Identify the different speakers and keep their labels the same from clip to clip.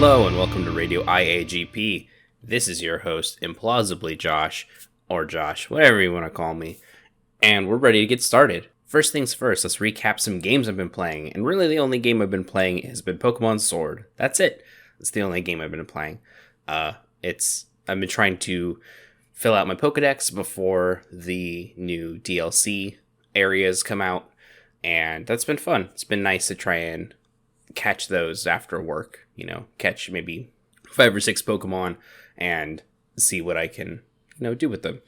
Speaker 1: Hello and welcome to Radio IAGP. This is your host, Implausibly Josh, or Josh, whatever you want to call me, and we're ready to get started. First things first, let's recap some games I've been playing, and really the only game I've been playing has been Pokemon Sword. That's it. That's the only game I've been playing. I've been trying to fill out my Pokedex before the new DLC areas come out, and that's been fun. It's been nice to try and catch those after work, catch maybe 5 or 6 Pokemon and see what I can, do with them.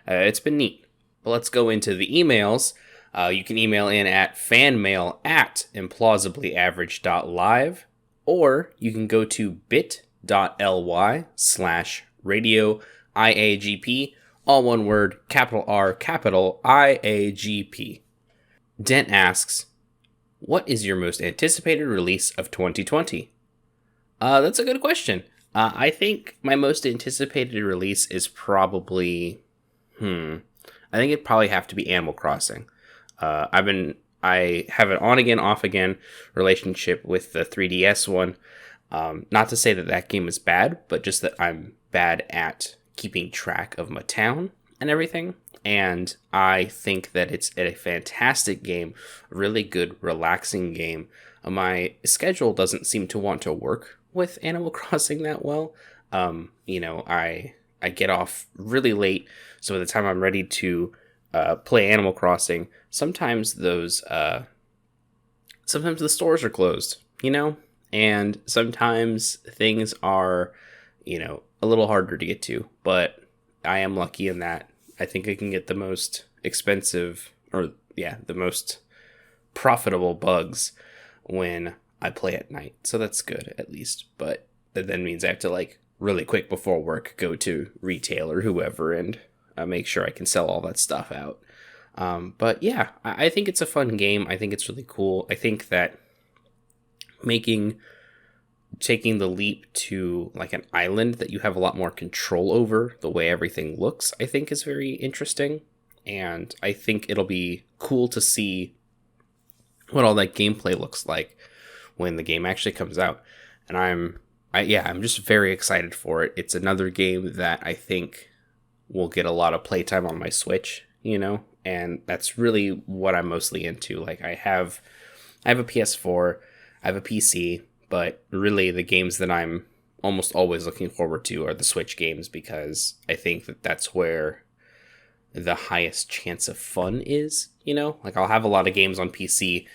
Speaker 1: It's been neat. But let's go into the emails. You can email in at fanmail@implausiblyaverage.live, or you can go to bit.ly/radio IAGP, all one word, capital R, capital IAGP. Dent asks, what is your most anticipated release of 2020? That's a good question. I think my most anticipated release is probably, I think it'd probably have to be Animal Crossing. I have an on again, off again relationship with the 3DS one. Not to say that game is bad, but just that I'm bad at keeping track of my town and everything. And I think that it's a fantastic game, a really good, relaxing game. My schedule doesn't seem to want to work with Animal Crossing that well. I get off really late, so by the time I'm ready to play Animal Crossing, sometimes the stores are closed, and sometimes things are, a little harder to get to. But I am lucky in that I think I can get the most expensive, the most profitable bugs when I play at night. So that's good, at least. But that then means I have to, really quick before work, go to retail or whoever and make sure I can sell all that stuff out. But yeah, I think it's a fun game. I think it's really cool. I think that taking the leap to an island that you have a lot more control over, the way everything looks, I think is very interesting. And I think it'll be cool to see what all that gameplay looks like when the game actually comes out. And I'm just very excited for it. It's another game that I think will get a lot of playtime on my Switch, and that's really what I'm mostly into. I have a PS4, I have a PC, but really the games that I'm almost always looking forward to are the Switch games, because I think that that's where the highest chance of fun is, I'll have a lot of games on PC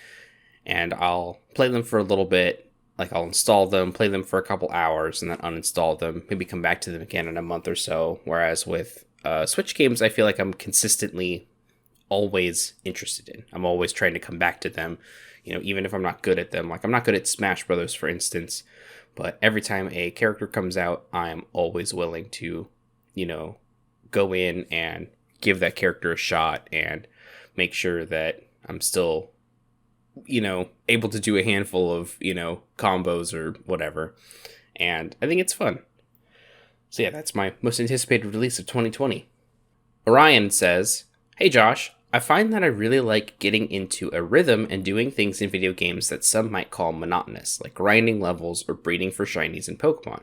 Speaker 1: and I'll play them for a little bit. I'll install them, play them for a couple hours, and then uninstall them, maybe come back to them again in a month or so. Whereas with Switch games, I feel like I'm consistently always interested in. I'm always trying to come back to them, even if I'm not good at them. I'm not good at Smash Brothers, for instance, but every time a character comes out, I'm always willing to, go in and give that character a shot and make sure that I'm still, able to do a handful of, combos or whatever. And I think it's fun. So yeah, that's my most anticipated release of 2020. Orion says, hey Josh, I find that I really like getting into a rhythm and doing things in video games that some might call monotonous, like grinding levels or breeding for shinies in Pokemon.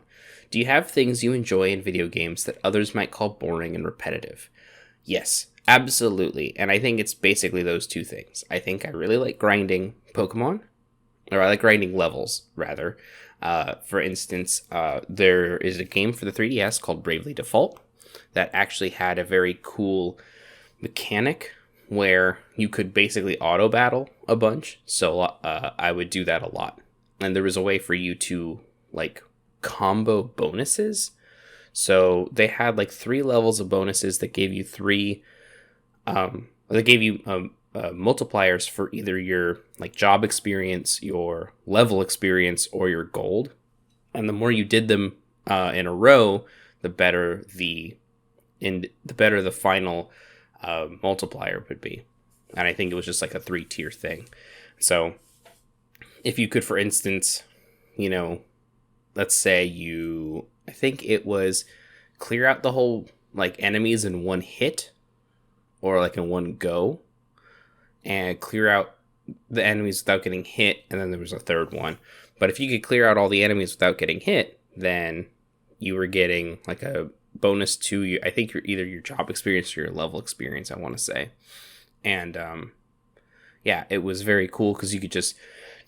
Speaker 1: Do you have things you enjoy in video games that others might call boring and repetitive? Yes, absolutely. And I think it's basically those two things. I think I really like grinding Pokemon, or I like grinding levels, rather. For instance, there is a game for the 3DS called Bravely Default that actually had a very cool mechanic where you could basically auto battle a bunch. So I would do that a lot. And there was a way for you to combo bonuses. So they had 3 levels of bonuses that gave you multipliers for either your job experience, your level experience, or your gold. And the more you did them in a row, the better the final multiplier would be. And I think it was just a 3-tier thing. So if you could, for instance, let's say I think it was clear out the whole enemies in one hit, or in one go, and clear out the enemies without getting hit, and then there was a third one. But if you could clear out all the enemies without getting hit, then you were getting like a bonus to you. I think either your job experience or your level experience, I want to say. And yeah, it was very cool because you could just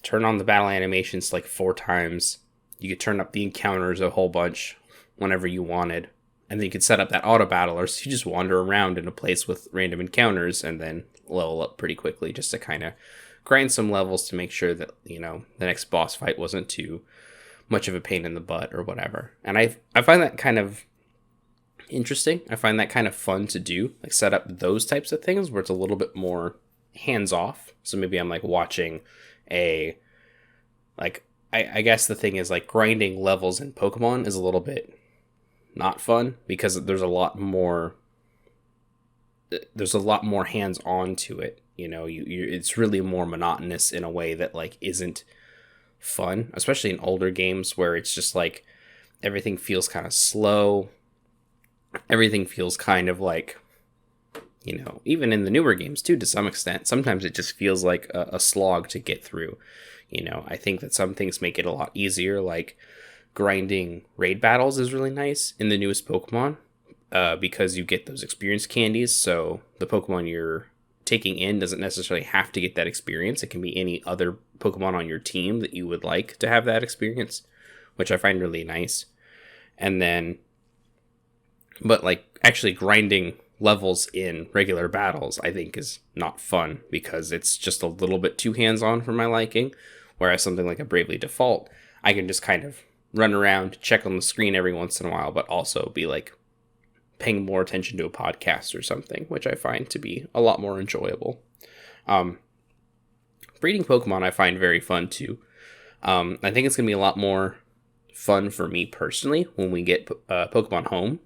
Speaker 1: turn on the battle animations like 4 times. You could turn up the encounters a whole bunch whenever you wanted. And then you could set up that auto battler, so you just wander around in a place with random encounters and then level up pretty quickly just to kind of grind some levels to make sure that, you know, the next boss fight wasn't too much of a pain in the butt or whatever. And I find that kind of interesting. I find that kind of fun to do, like set up those types of things where it's a little bit more hands off. So maybe I'm like watching a, like, I guess the thing is like grinding levels in Pokemon is a little bit not fun because there's a lot more hands on to it. You know, it's really more monotonous in a way that like isn't fun, especially in older games where it's just like everything feels kind of slow. Everything feels kind of like, you know, even in the newer games too, to some extent, sometimes it just feels like a slog to get through. You know, I think that some things make it a lot easier, like grinding raid battles is really nice in the newest Pokemon because you get those experience candies. So the Pokemon you're taking in doesn't necessarily have to get that experience. It can be any other Pokemon on your team that you would like to have that experience, which I find really nice. And then, but like actually grinding levels in regular battles, I think is not fun because it's just a little bit too hands-on for my liking. Whereas something like a Bravely Default, I can just kind of run around, check on the screen every once in a while, but also be like paying more attention to a podcast or something, which I find to be a lot more enjoyable. Breeding Pokemon I find very fun too. I think it's going to be a lot more fun for me personally when we get Pokemon home,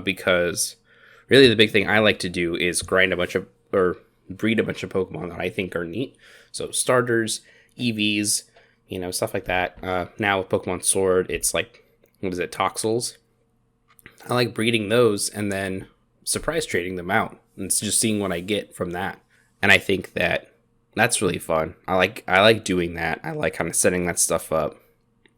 Speaker 1: because really the big thing I like to do is breed a bunch of Pokemon that I think are neat. So starters, EVs, you know, stuff like that. Now with Pokemon Sword, it's like, what is it, Toxels? I like breeding those and then surprise trading them out. And it's just seeing what I get from that. And I think that that's really fun. I like doing that. I like kind of setting that stuff up,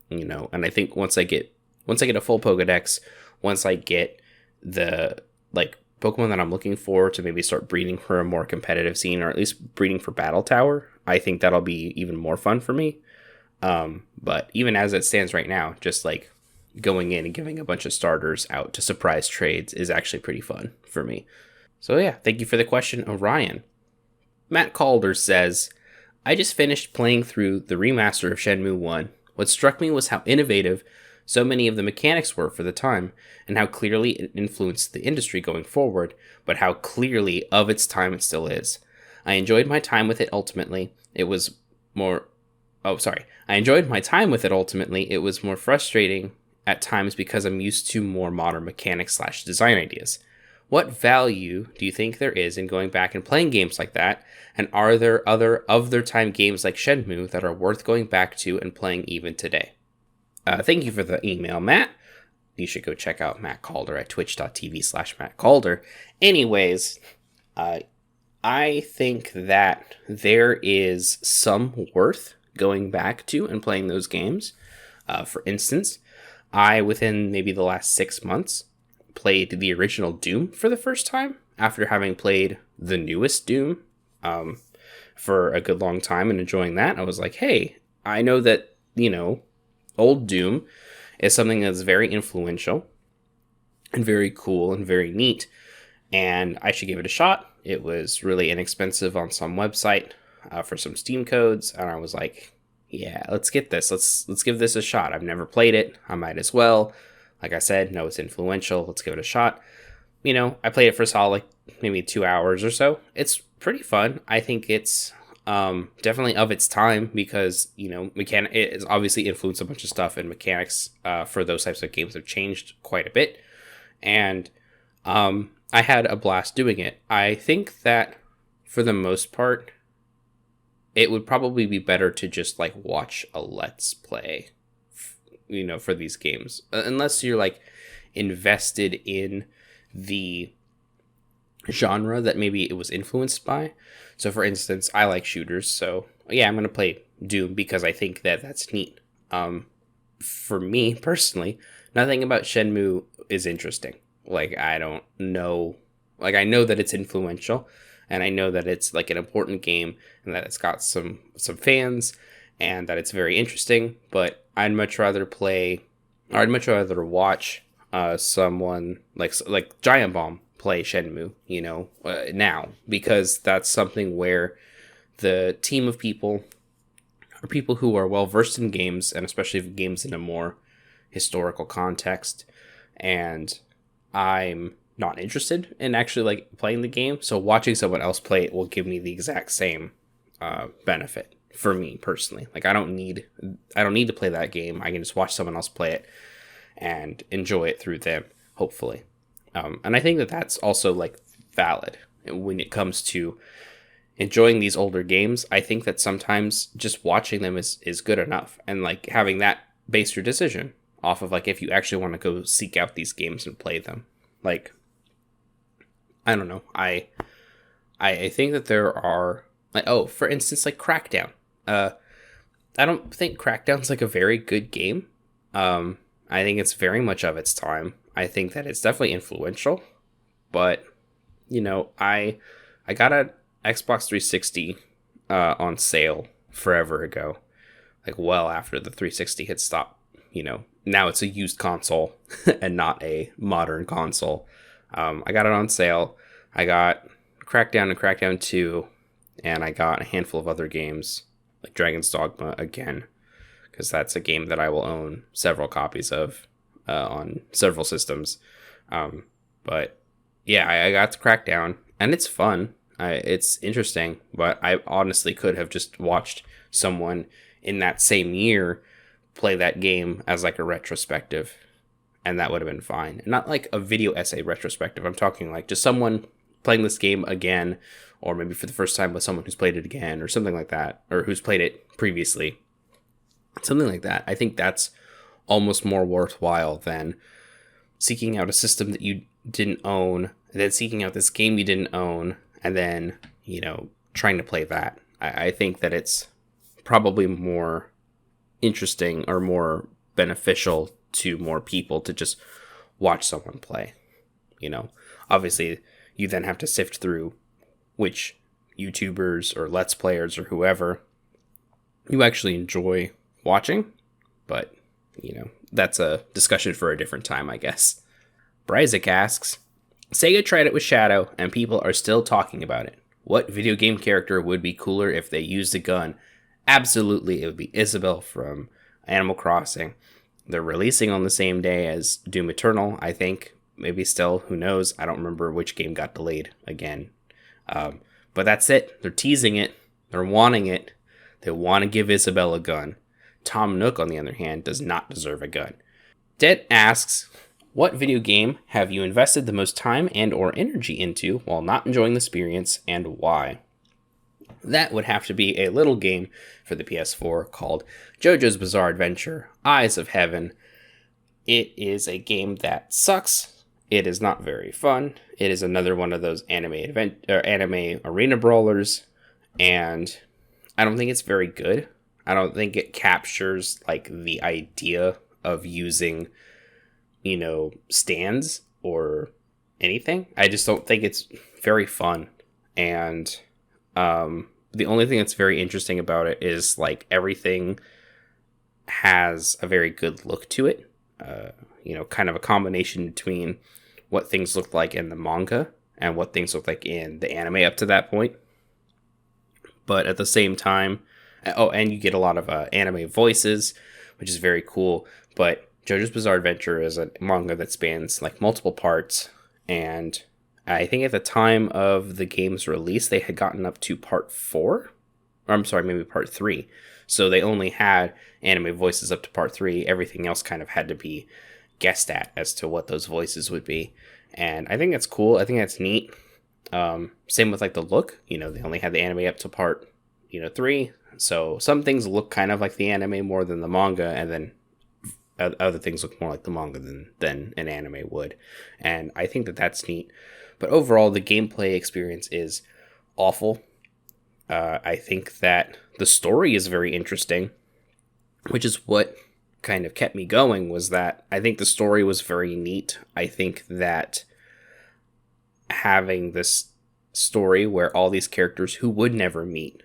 Speaker 1: you know. And I think once I get a full Pokedex, once I get the like Pokemon that I'm looking for to maybe start breeding for a more competitive scene, or at least breeding for Battle Tower, I think that'll be even more fun for me. But even as it stands right now, just like going in and giving a bunch of starters out to surprise trades is actually pretty fun for me. So yeah, thank you for the question, Orion. Matt Calder says, I just finished playing through the remaster of Shenmue 1. What struck me was how innovative so many of the mechanics were for the time, and how clearly it influenced the industry going forward, but how clearly of its time it still is. I enjoyed my time with it ultimately. It was more frustrating at times because I'm used to more modern mechanics / design ideas. What value do you think there is in going back and playing games like that? And are there other of their time games like Shenmue that are worth going back to and playing even today? Thank you for the email, Matt. You should go check out Matt Calder at twitch.tv/Matt Calder. Anyways, I think that there is some worth going back to and playing those games. For instance, I, within maybe the last 6 months, played the original Doom for the first time after having played the newest Doom for a good long time and enjoying that. I was like, hey, I know that, you know, old Doom is something that's very influential and very cool and very neat, and I should give it a shot. It was really inexpensive on some website for some Steam codes, and I was like, yeah, let's get this. Let's give this a shot. I've never played it. I might as well. Like I said, no, it's influential. Let's give it a shot. You know, I played it for a solid maybe 2 hours or so. It's pretty fun. I think it's definitely of its time because, you know, it's obviously influenced a bunch of stuff, and mechanics for those types of games have changed quite a bit. And I had a blast doing it. I think that for the most part, it would probably be better to just like watch a Let's Play, you know, for these games, unless you're like invested in the genre that maybe it was influenced by. So for instance, I like shooters, so yeah, I'm going to play Doom because I think that that's neat. For me personally, nothing about Shenmue is interesting. Like, I don't know, like, I know that it's influential, and I know that it's like an important game, and that it's got some fans, and that it's very interesting, but I'd much rather watch someone like Giant Bomb play Shenmue, now, because that's something where the team of people are people who are well versed in games, and especially games in a more historical context, and I'm not interested in actually like playing the game, so watching someone else play it will give me the exact same benefit for me personally. Like, I don't need to play that game. I can just watch someone else play it and enjoy it through them, hopefully. And I think that that's also like valid when it comes to enjoying these older games. I think that sometimes just watching them is good enough, and like having that base your decision off of like if you actually want to go seek out these games and play them. Like, I don't know. I think that there are like, for instance, like Crackdown. I don't think Crackdown's like a very good game. I think it's very much of its time. I think that it's definitely influential, but I got an Xbox 360 on sale forever ago, like well after the 360 had stopped. Now it's a used console and not a modern console. I got it on sale. I got Crackdown and Crackdown 2, and I got a handful of other games like Dragon's Dogma again, because that's a game that I will own several copies of on several systems. But yeah, I got to Crackdown, and it's fun. It's interesting, but I honestly could have just watched someone in that same year play that game as like a retrospective, and that would have been fine. And not like a video essay retrospective. I'm talking like just someone playing this game again, or maybe for the first time with someone who's played it again, or something like that, or who's played it previously. Something like that. I think that's almost more worthwhile than seeking out a system that you didn't own, and then seeking out this game you didn't own, and then, trying to play that. I think that it's probably more interesting or more beneficial to more people to just watch someone play. Obviously, you then have to sift through which YouTubers or Let's Players or whoever you actually enjoy watching, but that's a discussion for a different time, I guess. Bryzik asks, Sega tried it with Shadow and people are still talking about it. What video game character would be cooler if they used a gun? Absolutely, it would be Isabelle from Animal Crossing. They're releasing on the same day as Doom Eternal, I think. Maybe still, who knows? I don't remember which game got delayed again. But that's it. They're teasing it. They're wanting it. They want to give Isabelle a gun. Tom Nook, on the other hand, does not deserve a gun. Det asks, what video game have you invested the most time and or energy into while not enjoying the experience, and why? That would have to be a little game for the PS4 called JoJo's Bizarre Adventure: Eyes of Heaven. It is a game that sucks. It is not very fun. It is another one of those anime arena brawlers, and I don't think it's very good. I don't think it captures like the idea of using, stands or anything. I just don't think it's very fun. And the only thing that's very interesting about it is like everything has a very good look to it. Kind of a combination between what things looked like in the manga and what things looked like in the anime up to that point. But at the same time, and you get a lot of anime voices, which is very cool. But JoJo's Bizarre Adventure is a manga that spans like multiple parts, and I think at the time of the game's release, they had gotten up to part 4. Or I'm sorry, maybe part 3. So they only had anime voices up to part 3. Everything else kind of had to be guessed at as to what those voices would be. And I think that's cool. I think that's neat. Same with like the look. They only had the anime up to part 3. So some things look kind of like the anime more than the manga, and then other things look more like the manga than an anime would. And I think that that's neat. But overall, the gameplay experience is awful. I think that the story is very interesting, which is what kind of kept me going, was that I think the story was very neat. I think that having this story where all these characters who would never meet,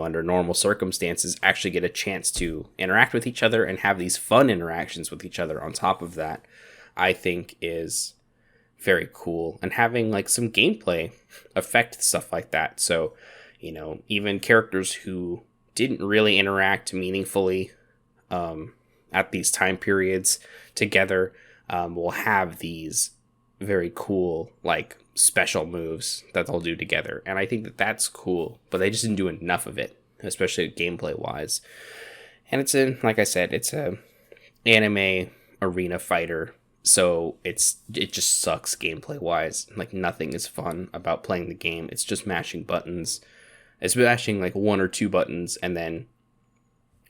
Speaker 1: under normal circumstances, actually get a chance to interact with each other and have these fun interactions with each other on top of that, I think is very cool. And having like some gameplay affect stuff like that. So, even characters who didn't really interact meaningfully at these time periods together will have these very cool, like, special moves that they'll do together. And I think that that's cool, but they just didn't do enough of it, especially gameplay wise. And like I said, it's a anime arena fighter, so it just sucks gameplay wise. Like, nothing is fun about playing the game. It's just mashing buttons. It's mashing like one or two buttons and then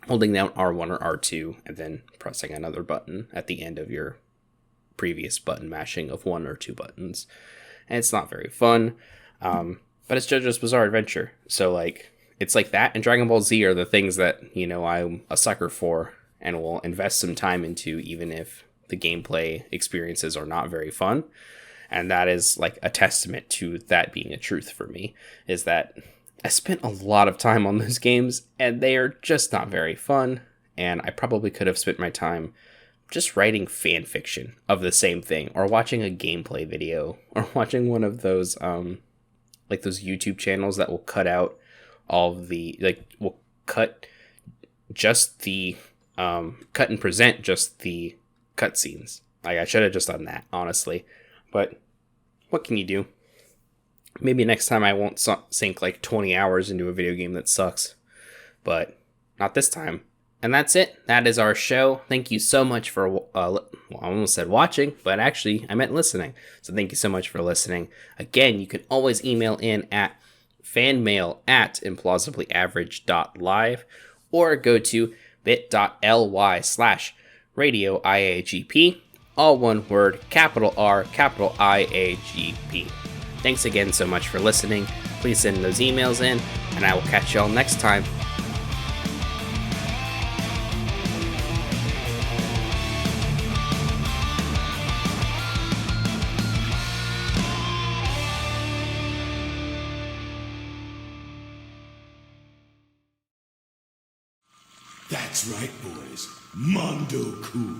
Speaker 1: holding down R1 or R2 and then pressing another button at the end of your previous button mashing of one or two buttons. And it's not very fun, but it's JoJo's Bizarre Adventure. So, like, it's like that and Dragon Ball Z are the things that, I'm a sucker for and will invest some time into, even if the gameplay experiences are not very fun. And that is, like, a testament to that being a truth for me, is that I spent a lot of time on those games, and they are just not very fun, and I probably could have spent my time just writing fan fiction of the same thing, or watching a gameplay video, or watching one of those, like those YouTube channels that will cut out all of the, like, will cut just the, cut and present just the cutscenes. Like, I should have just done that, honestly, but what can you do? Maybe next time I won't sink like 20 hours into a video game that sucks, but not this time. And that's it. That is our show. Thank you so much for, I almost said watching, but actually I meant listening. So thank you so much for listening. Again, you can always email in at fanmail@implausibly.average.live or go to bit.ly/Radio IAGP, all one word, capital R, capital IAGP. Thanks again so much for listening. Please send those emails in, and I will catch y'all next time.
Speaker 2: That's right, boys. Mondo cool.